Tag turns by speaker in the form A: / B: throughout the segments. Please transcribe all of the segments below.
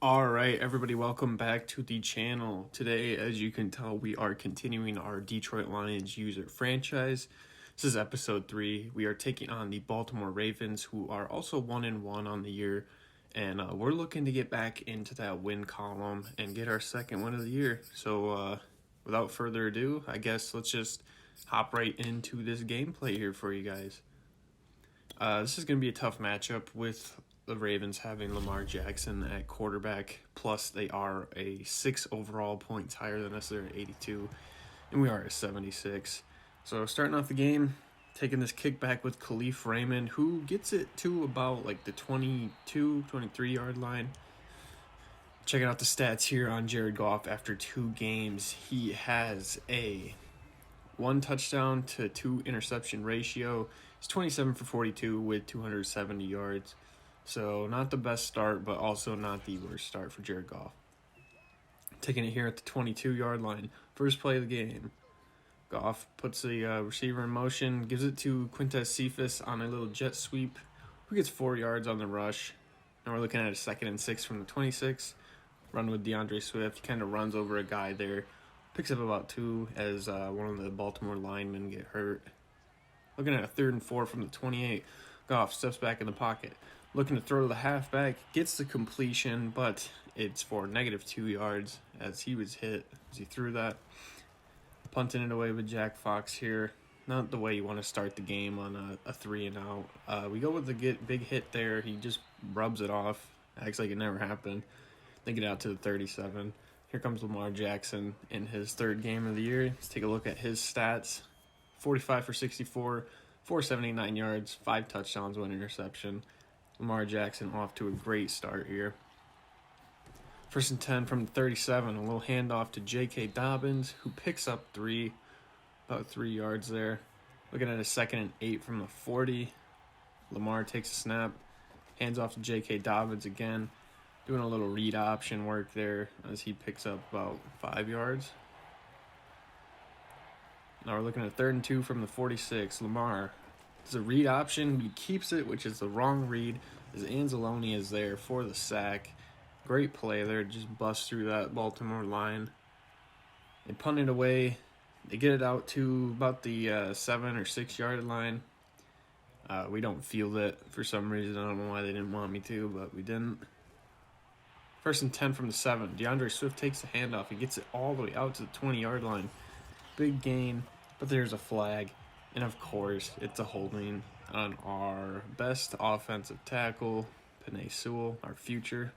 A: All right, everybody, welcome back to the channel. Today, as you can tell, we are continuing our Detroit Lions user franchise. This is episode 3. We are taking on the Baltimore Ravens, who are also 1-1 on the year, and we're looking to get back into that win column and get our second win of the year. So, without further ado, I guess let's just hop right into this gameplay here for you guys. This is going to be a tough matchup with the Ravens having Lamar Jackson at quarterback, plus they are a 6 overall points higher than us. They're at 82, and we are at 76. So starting off the game, taking this kickback with Khalif Raymond, who gets it to about like the 22, 23-yard line. Checking out the stats here on Jared Goff after 2 games. He has a 1 touchdown to 2 interception ratio. He's 27 for 42 with 270 yards. So not the best start, but also not the worst start for Jared Goff. Taking it here at the 22-yard line. First play of the game. Goff puts the receiver in motion, gives it to Quintez Cephas on a little jet sweep, who gets 4 yards on the rush. Now we're looking at a 2nd and 6 from the 26. Run with DeAndre Swift. He kind of runs over a guy there. Picks up about 2 as one of the Baltimore linemen get hurt. Looking at a 3rd and 4 from the 28. Goff steps back in the pocket. Looking to throw to the halfback, gets the completion, but it's for -2 yards as he was hit as he threw that. Punting it away with Jack Fox here. Not the way you want to start the game on a 3 and out. We go with the big hit there. He just rubs it off, acts like it never happened. They get out to the 37. Here comes Lamar Jackson in his 3rd game of the year. Let's take a look at his stats. 45 for 64, 479 yards, 5 touchdowns, 1 interception. Lamar Jackson off to a great start here. 1st and 10 from the 37. A little handoff to J.K. Dobbins, who picks up 3, about 3 yards there. Looking at a 2nd and 8 from the 40. Lamar takes a snap, hands off to J.K. Dobbins again. Doing a little read option work there as he picks up about 5 yards. Now we're looking at 3rd and 2 from the 46. Lamar does a read option. He keeps it, which is the wrong read, as Anzalone is there for the sack. Great play there. Just busts through that Baltimore line. They punt it away. They get it out to about the 7 or 6 yard line. We don't field it for some reason. I don't know why they didn't want me to, but we didn't. 1st and 10 from the 7. DeAndre Swift takes the handoff. He gets it all the way out to the 20-yard line. Big gain, but there's a flag. And of course, it's a holding on our best offensive tackle, Penei Sewell, our future.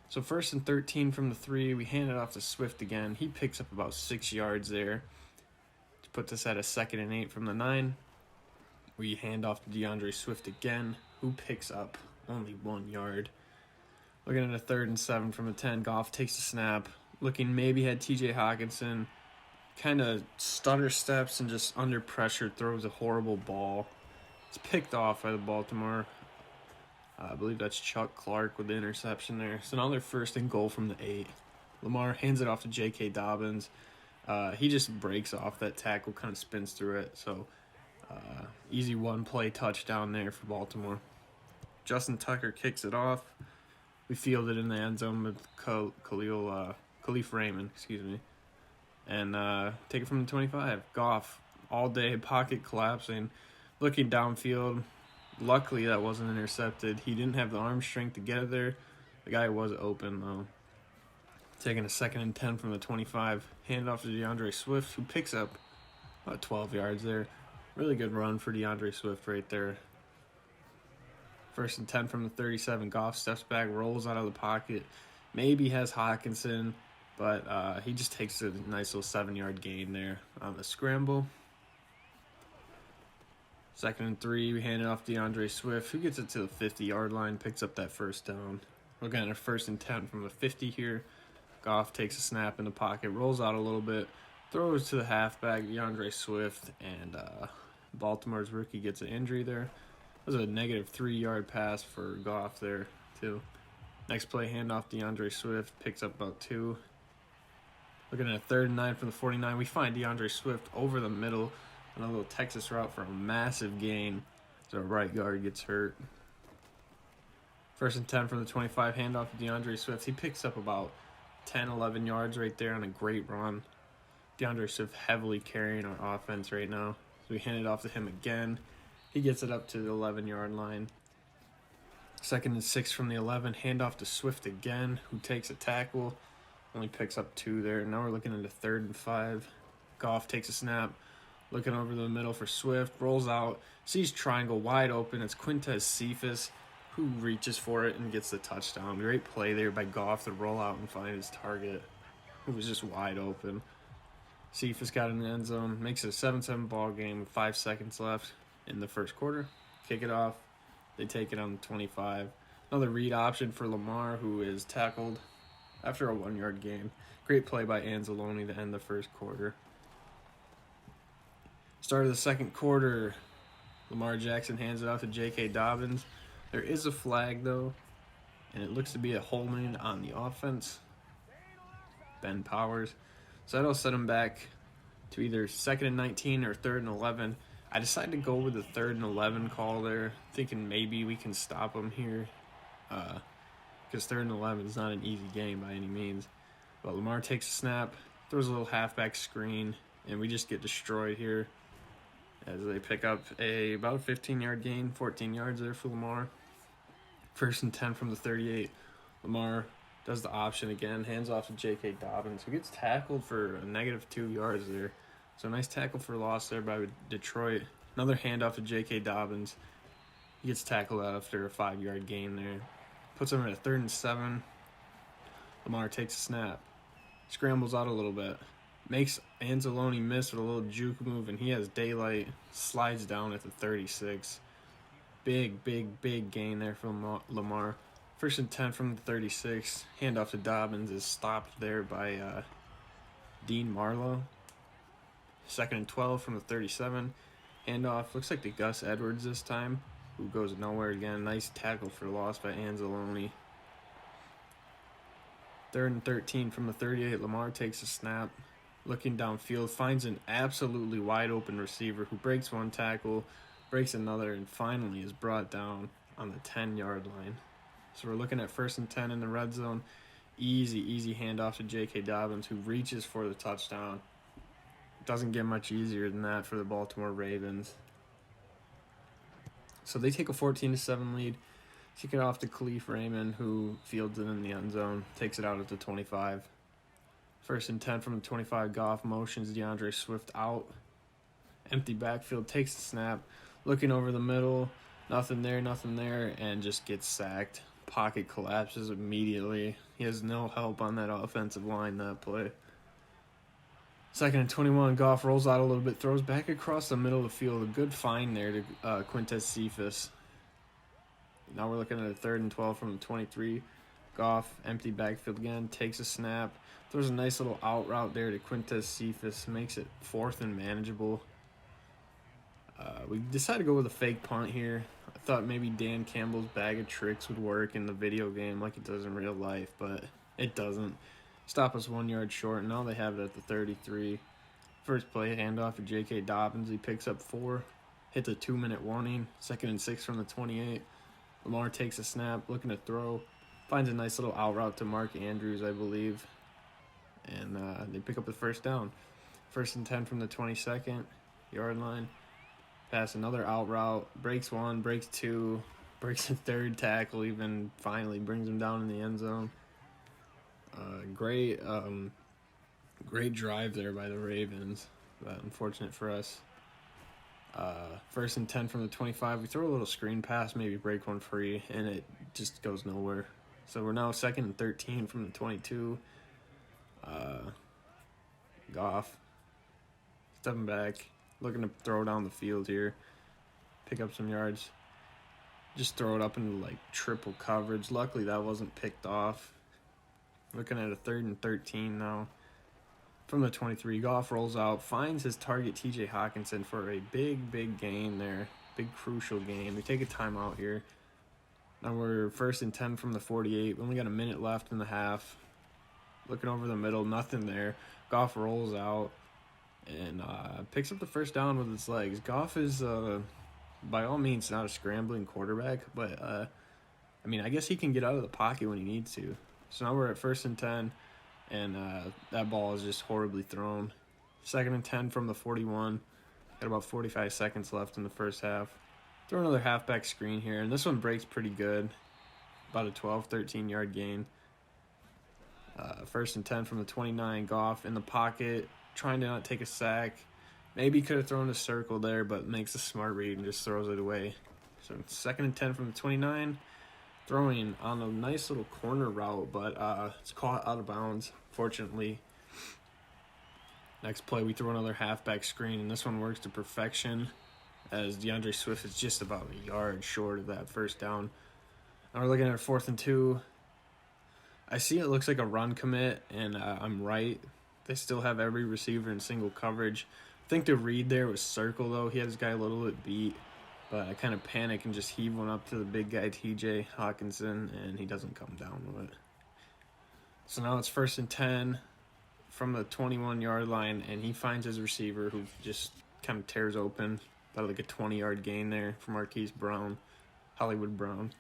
A: So 1st and 13 from the 3, we hand it off to Swift again. He picks up about 6 yards there to put us at a 2nd and 8 from the 9. We hand off to DeAndre Swift again, who picks up only 1 yard. Looking at a 3rd and 7 from the 10, Goff takes a snap. Looking maybe had TJ Hawkinson. Kind of stutter steps and just under pressure throws a horrible ball. It's picked off by the Baltimore. I believe that's Chuck Clark with the interception there. So now they're 1st and goal from the 8. Lamar hands it off to J.K. Dobbins. He just breaks off that tackle, kind of spins through it. So easy 1-play touchdown there for Baltimore. Justin Tucker kicks it off. We field it in the end zone with Khalif Raymond, and take it from the 25. Goff, all day, pocket collapsing, looking downfield. Luckily, that wasn't intercepted. He didn't have the arm strength to get it there. The guy was open, though. Taking a 2nd and 10 from the 25. Hand off to DeAndre Swift, who picks up about 12 yards there. Really good run for DeAndre Swift right there. 1st and 10 from the 37. Goff steps back, rolls out of the pocket. Maybe has Hawkinson, but he just takes a nice little 7-yard gain there on the scramble. 2nd and 3, we hand it off to DeAndre Swift, who gets it to the 50-yard line, picks up that 1st down. We're getting a 1st and 10 from the 50 here. Goff takes a snap in the pocket, rolls out a little bit, throws to the halfback, DeAndre Swift, and Baltimore's rookie gets an injury there. That was a -3-yard pass for Goff there, too. Next play, handoff DeAndre Swift, picks up about 2. Looking at a 3rd and 9 from the 49. We find DeAndre Swift over the middle on a little Texas route for a massive gain. So our right guard gets hurt. First and 10 from the 25, handoff to DeAndre Swift. He picks up about 10, 11 yards right there on a great run. DeAndre Swift heavily carrying our offense right now. So we hand it off to him again. He gets it up to the 11-yard line. Second and 6 from the 11, handoff to Swift again, who takes a tackle. Only picks up 2 there. Now we're looking into 3rd and 5. Goff takes a snap. Looking over the middle for Swift. Rolls out. Sees triangle wide open. It's Quintez Cephas who reaches for it and gets the touchdown. Great play there by Goff to roll out and find his target. It was just wide open. Cephas got in the end zone. Makes it a 7-7 ball game with 5 seconds left in the first quarter. Kick it off. They take it on the 25. Another read option for Lamar, who is tackled after a 1-yard gain. Great play by Anzalone to end the first quarter. Start of the second quarter, Lamar Jackson hands it out to J.K. Dobbins. There is a flag, though, and it looks to be a holding on the offense. Ben Powers. So that'll set him back to either 2nd and 19 or 3rd and 11. I decided to go with the 3rd and 11 call there, thinking maybe we can stop him here. Because 3rd and 11 is not an easy game by any means. But Lamar takes a snap, throws a little halfback screen, and we just get destroyed here as they pick up about a 15-yard gain, 14 yards there for Lamar. 1st and 10 from the 38. Lamar does the option again, hands off to J.K. Dobbins, who gets tackled for a -2 yards there. So nice tackle for loss there by Detroit. Another handoff to J.K. Dobbins. He gets tackled after a 5-yard gain there. Puts him at a 3rd and 7. Lamar takes a snap. Scrambles out a little bit. Makes Anzalone miss with a little juke move, and he has daylight. Slides down at the 36. Big gain there from Lamar. 1st and 10 from the 36. Handoff to Dobbins is stopped there by Dean Marlowe. 2nd and 12 from the 37. Handoff. Looks like to Gus Edwards this time, who goes nowhere again. Nice tackle for loss by Anzalone. 3rd and 13 from the 38. Lamar takes a snap. Looking downfield, finds an absolutely wide open receiver who breaks one tackle, breaks another, and finally is brought down on the 10-yard line. So we're looking at 1st and 10 in the red zone. Easy handoff to J.K. Dobbins, who reaches for the touchdown. Doesn't get much easier than that for the Baltimore Ravens. So they take a 14-7 lead. Kick it off to Khalif Raymond, who fields it in the end zone, takes it out at the 25. 1st and 10 from the 25. Goff motions DeAndre Swift out. Empty backfield, takes the snap, looking over the middle, nothing there, and just gets sacked. Pocket collapses immediately. He has no help on that offensive line that play. 2nd and 21. Goff rolls out a little bit, throws back across the middle of the field. A good find there to Quintez Cephas. Now we're looking at a 3rd and 12 from the 23. Goff, empty backfield again, takes a snap, throws a nice little out route there to Quintez Cephas, makes it 4th and manageable. We decided to go with a fake punt here. I thought maybe Dan Campbell's bag of tricks would work in the video game like it does in real life, but it doesn't. Stop us 1 yard short, and now they have it at the 33. First play, handoff to J.K. Dobbins. He picks up 4, hits a 2-minute warning. 2nd and 6 from the 28. Lamar takes a snap, looking to throw. Finds a nice little out route to Mark Andrews, I believe. And they pick up the first down. 1st and 10 from the 22nd yard line. Pass another out route. Breaks 1, breaks 2, breaks a 3rd tackle, even finally brings him down in the end zone. Great drive there by the Ravens, but unfortunate for us. 1st and 10 from the 25. We throw a little screen pass, maybe break one free, and it just goes nowhere. So we're now 2nd and 13 from the 22. Goff stepping back, looking to throw down the field here, pick up some yards. Just throw it up into like triple coverage. Luckily that wasn't picked off. Looking at a 3rd and 13 now. From the 23, Goff rolls out, finds his target TJ Hawkinson for a big gain there. Big crucial gain. We take a timeout here. Now we're 1st and 10 from the 48. We only got a minute left in the half. Looking over the middle, nothing there. Goff rolls out and picks up the first down with his legs. Goff is, by all means, not a scrambling quarterback, but I mean, I guess he can get out of the pocket when he needs to. So now we're at 1st and 10, and that ball is just horribly thrown. 2nd and 10 from the 41. Got about 45 seconds left in the first half. Throw another halfback screen here, and this one breaks pretty good. About a 12, 13-yard gain. 1st and 10 from the 29. Goff in the pocket, trying to not take a sack. Maybe could have thrown a circle there, but makes a smart read and just throws it away. So 2nd and 10 from the 29. Throwing on a nice little corner route, but it's caught out of bounds, fortunately. Next play, we throw another halfback screen, and this one works to perfection as DeAndre Swift is just about a yard short of that first down. Now we're looking at 4th and 2. I see it looks like a run commit, and I'm right. They still have every receiver in single coverage. I think the read there was circle, though. He had his guy a little bit beat, but I kind of panic and just heave one up to the big guy, TJ Hawkinson, and he doesn't come down with it. So now it's 1st and 10 from the 21-yard line, and he finds his receiver who just kind of tears open. About like a 20-yard gain there from Hollywood Brown.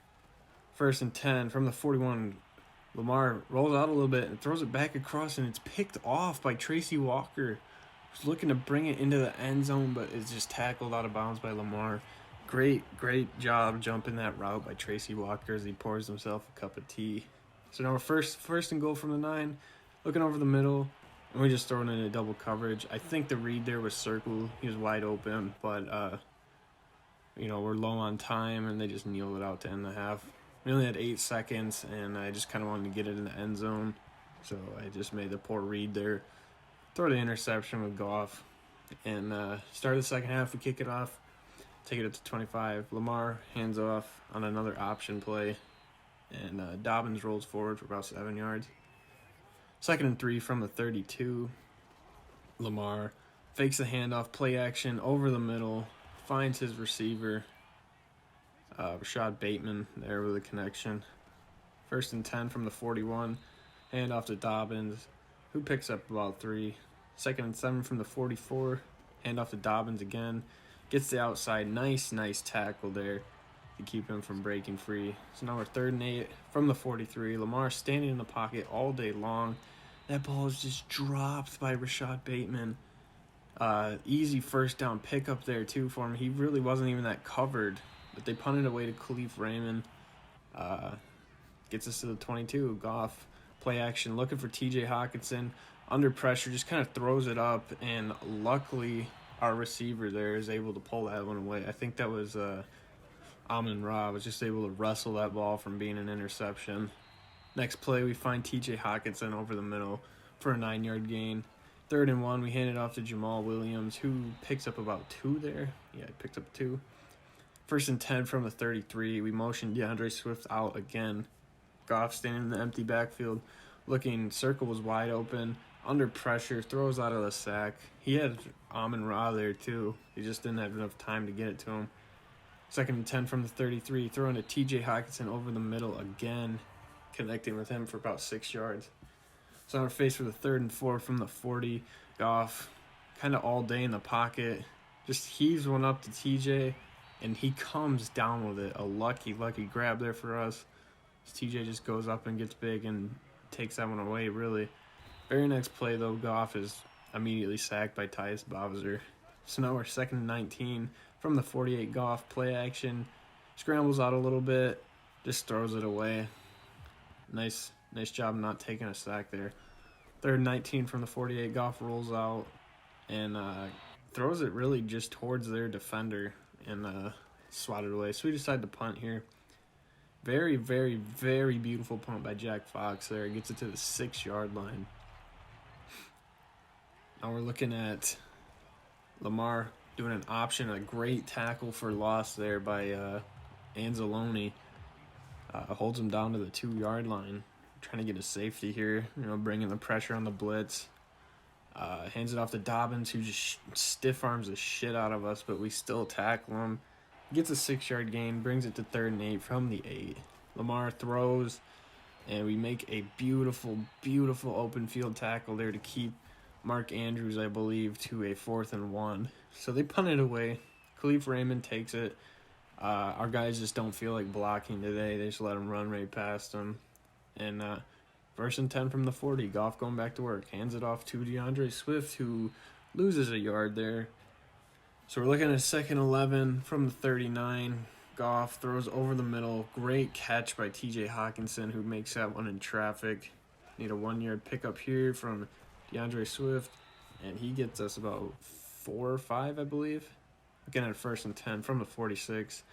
A: 1st and 10 from the 41. Lamar rolls out a little bit and throws it back across, and it's picked off by Tracy Walker, who's looking to bring it into the end zone, but is just tackled out of bounds by Lamar. Great job jumping that route by Tracy Walker as he pours himself a cup of tea. So now we're first and goal from the 9, looking over the middle, and we just throw it into double coverage. I think the read there was circle. He was wide open, but we're low on time, and they just kneel it out to end the half. We only had 8 seconds, and I just kind of wanted to get it in the end zone, so I just made the poor read there. Throw the interception with Goff, and start the second half. We kick it off, take it up to 25. Lamar hands off on another option play, and Dobbins rolls forward for about 7 yards. 2nd and 3 from the 32. Lamar fakes the handoff, play action over the middle, finds his receiver, Rashad Bateman there with a connection. 1st and 10 from the 41. Handoff to Dobbins, who picks up about 3. 2nd and 7 from the 44. Handoff to Dobbins again. Gets the outside. Nice tackle there to keep him from breaking free. So now we're 3rd and 8 from the 43. Lamar standing in the pocket all day long. That ball is just dropped by Rashad Bateman. Easy first down pickup there too for him. He really wasn't even that covered, but they punted away to Khalif Raymond. Gets us to the 22. Goff, play action, looking for TJ Hawkinson. Under pressure, just kind of throws it up, and luckily our receiver there is able to pull that one away. I think that was Amon-Ra was just able to wrestle that ball from being an interception. Next play, we find TJ Hawkinson over the middle for a 9-yard gain. 3rd and 1, we hand it off to Jamal Williams, who picks up about 2 there. Yeah, he picked up 2. 1st and 10 from the 33. We motion DeAndre Swift out again. Goff standing in the empty backfield, looking, circle was wide open, under pressure, throws out of the sack. He had Amon-Ra there too. He just didn't have enough time to get it to him. 2nd and 10 from the 33, throwing to TJ Hawkinson over the middle again, connecting with him for about 6 yards. So we're faced with a 3rd and 4 from the 40. Goff, kind of all day in the pocket, just heaves one up to TJ, and he comes down with it. A lucky grab there for us. TJ just goes up and gets big and takes that one away, really. Very next play, though, Goff is immediately sacked by Tyus Bowser. So now we're 2nd and 19 from the 48. Goff, play action, scrambles out a little bit, just throws it away. Nice job not taking a sack there. 3rd and 19 from the 48. Goff rolls out and throws it really just towards their defender and swatted away. So we decide to punt here. Very beautiful punt by Jack Fox there. Gets it to the 6-yard line. Now we're looking at Lamar doing an option, a great tackle for loss there by Anzalone. Holds him down to the 2-yard line. Trying to get a safety here, bringing the pressure on the blitz. Hands it off to Dobbins, who just stiff arms the shit out of us, but we still tackle him. Gets a 6-yard gain, brings it to 3rd and 8 from the 8. Lamar throws, and we make a beautiful open field tackle there to keep Mark Andrews, I believe, to a 4th and 1. So they punt it away. Khalif Raymond takes it, Our guys just don't feel like blocking today. They just let them run right past them. And 1st and 10 from the 40. Goff going back to work. Hands it off to DeAndre Swift, who loses a yard there. So we're looking at 2nd 11 from the 39. Goff throws over the middle. Great catch by TJ Hawkinson, who makes that one in traffic. Need a 1-yard pickup here from DeAndre Swift. And he gets us about 4 or 5, I believe. Looking at 1st and 10 from the 46.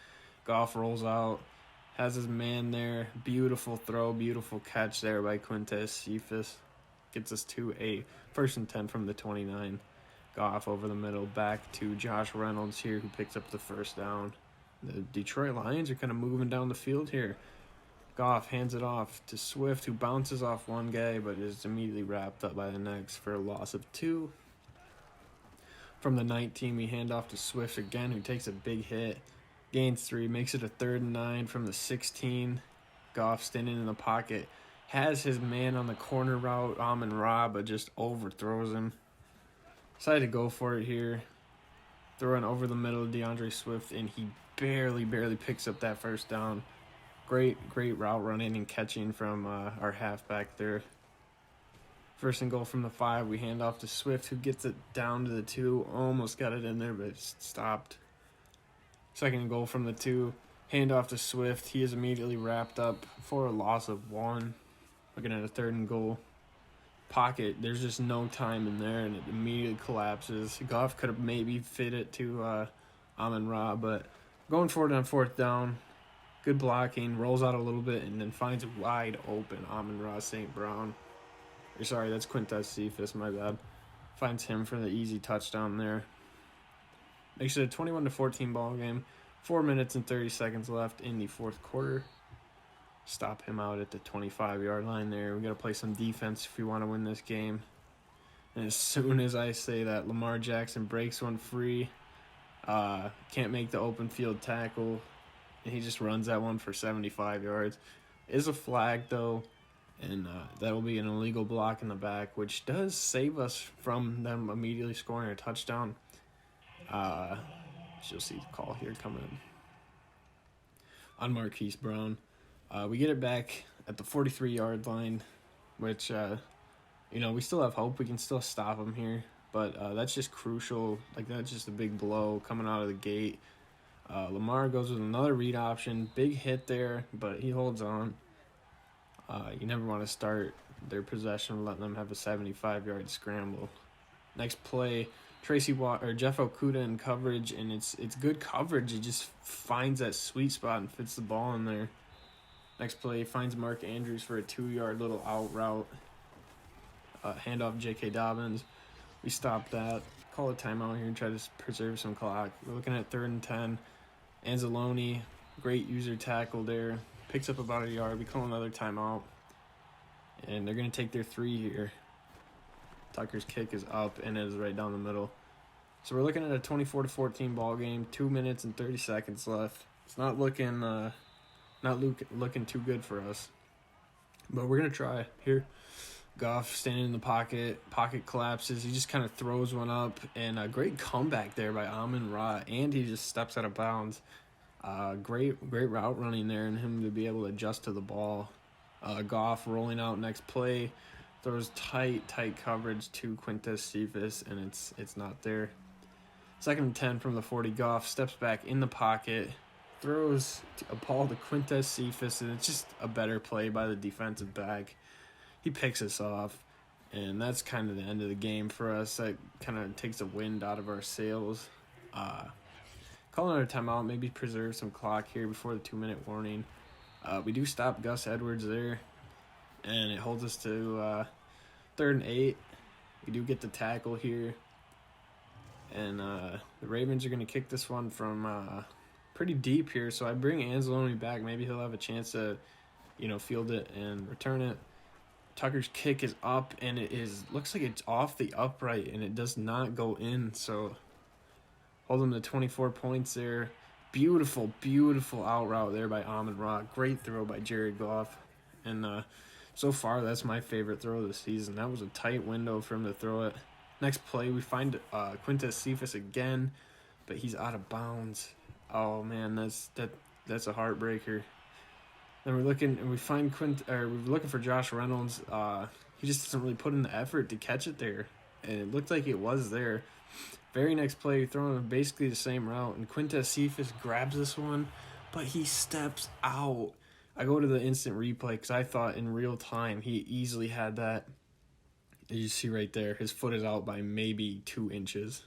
A: Goff rolls out. Has his man there. Beautiful throw, beautiful catch there by Quintez Cephas. Gets us to a 1st and 10 from the 29. Goff over the middle, back to Josh Reynolds here, who picks up the 1st down. The Detroit Lions are kind of moving down the field here. Goff hands it off to Swift, who bounces off one guy, but is immediately wrapped up by the next for a loss of 2. From the 19, we hand off to Swift again, who takes a big hit. Gains 3, makes it a 3rd and 9 from the 16. Goff standing in the pocket. Has his man on the corner route, Amon-Ra, but just overthrows him. Decided to go for it here. Throwing over the middle of DeAndre Swift, and he barely picks up that 1st down. Great route running and catching from our halfback there. 1st and goal from the 5. We hand off to Swift, who gets it down to the 2. Almost got it in there, but it stopped. 2nd and goal from the 2. Hand off to Swift. He is immediately wrapped up for a loss of 1. Looking at a 3rd and goal. Pocket, there's just no time in there, and it immediately collapses. Goff could have maybe fit it to Amon-Ra, but going for it on 4th down. Good blocking, rolls out a little bit, and then finds a wide open Amon-Ra St. Brown. Or sorry, that's Quintez Cephas, my bad. Finds him for the easy touchdown there. Makes it a 21-14 ball game. 4 minutes and 30 seconds left in the 4th quarter. Stop him out at the 25-yard line there. We got to play some defense if we want to win this game. And as soon as I say that, Lamar Jackson breaks one free. Can't make the open field tackle. And he just runs that one for 75 yards. Is a flag, though. And that will be an illegal block in the back, which does save us from them immediately scoring a touchdown. You'll see the call here coming on Marquise Brown. We get it back at the 43-yard line, which, we still have hope. We can still stop him here, but that's just crucial. Like, that's just a big blow coming out of the gate. Lamar goes with another read option. Big hit there, but he holds on. You never want to start their possession letting them have a 75-yard scramble. Next play, Jeff Okudah in coverage, and it's good coverage. He just finds that sweet spot and fits the ball in there. Next play, finds Mark Andrews for a 2-yard little out route. Handoff J.K. Dobbins. We stop that. Call a timeout here and try to preserve some clock. We're looking at 3rd and 10. Anzalone, great user tackle there. Picks up about a yard. We call another timeout. And they're going to take their 3 here. Tucker's kick is up, and it is right down the middle. So we're looking at a 24-14 ball game. 2 minutes and 30 seconds left. It's not looking too good for us. But we're going to try here. Goff standing in the pocket. Pocket collapses. He just kind of throws one up. And a great comeback there by Amon-Ra. And he just steps out of bounds. Great route running there, and him to be able to adjust to the ball. Goff rolling out next play. Throws tight coverage to Quintez Cephas, and it's not there. 2nd and 10 from the 40. Goff steps back in the pocket. Throws a ball to Quintez Cephas, and it's just a better play by the defensive back. He picks us off, and that's kind of the end of the game for us. That kind of takes the wind out of our sails. Call another timeout, maybe preserve some clock here before the 2-minute warning. We do stop Gus Edwards there, and it holds us to 3rd and 8. We do get the tackle here, and the Ravens are going to kick this one from pretty deep here, so I bring Anzalone back. Maybe he'll have a chance to, field it and return it. Tucker's kick is up, and looks like it's off the upright, and it does not go in, so hold him to 24 points there. Beautiful out route there by Amon-Ra. Great throw by Jared Goff. And so far, that's my favorite throw of the season. That was a tight window for him to throw it. Next play, we find Quintez Cephas again, but he's out of bounds. Oh man, that's a heartbreaker. Then we find we're looking for Josh Reynolds. He just doesn't really put in the effort to catch it there, and it looked like it was there. Very next play, throwing basically the same route, and Quintez Cephas grabs this one, but he steps out. I go to the instant replay because I thought in real time he easily had that. As you see right there, his foot is out by maybe 2 inches.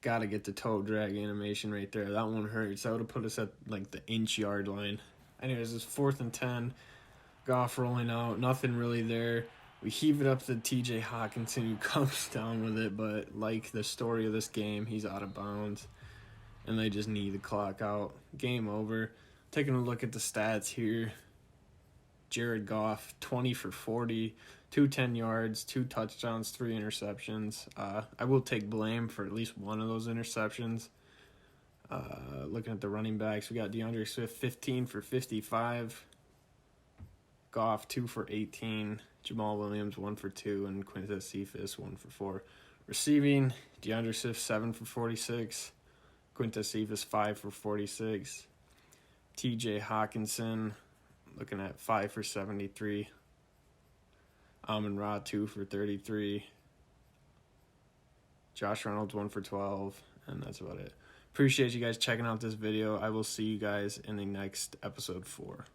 A: Got to get the toe drag animation right there. That one hurts. That would have put us at like the inch-yard line. Anyways, it's 4th and 10. Goff rolling out. Nothing really there. We heave it up to TJ Hawkinson, who comes down with it, but like the story of this game, he's out of bounds. And they just knee the clock out. Game over. Taking a look at the stats here. Jared Goff, 20 for 40, 210 yards, 2 touchdowns, 3 interceptions. I will take blame for at least one of those interceptions. Looking at the running backs, we got DeAndre Swift, 15 for 55. Goff, 2 for 18. Jamal Williams, 1 for 2. And Quintez Cephas, 1 for 4. Receiving, DeAndre Swift, 7 for 46. Quintez Cephas, 5 for 46. TJ Hawkinson, looking at 5 for 73. Amon-Ra, 2 for 33. Josh Reynolds, 1 for 12. And that's about it. Appreciate you guys checking out this video. I will see you guys in the next episode 4.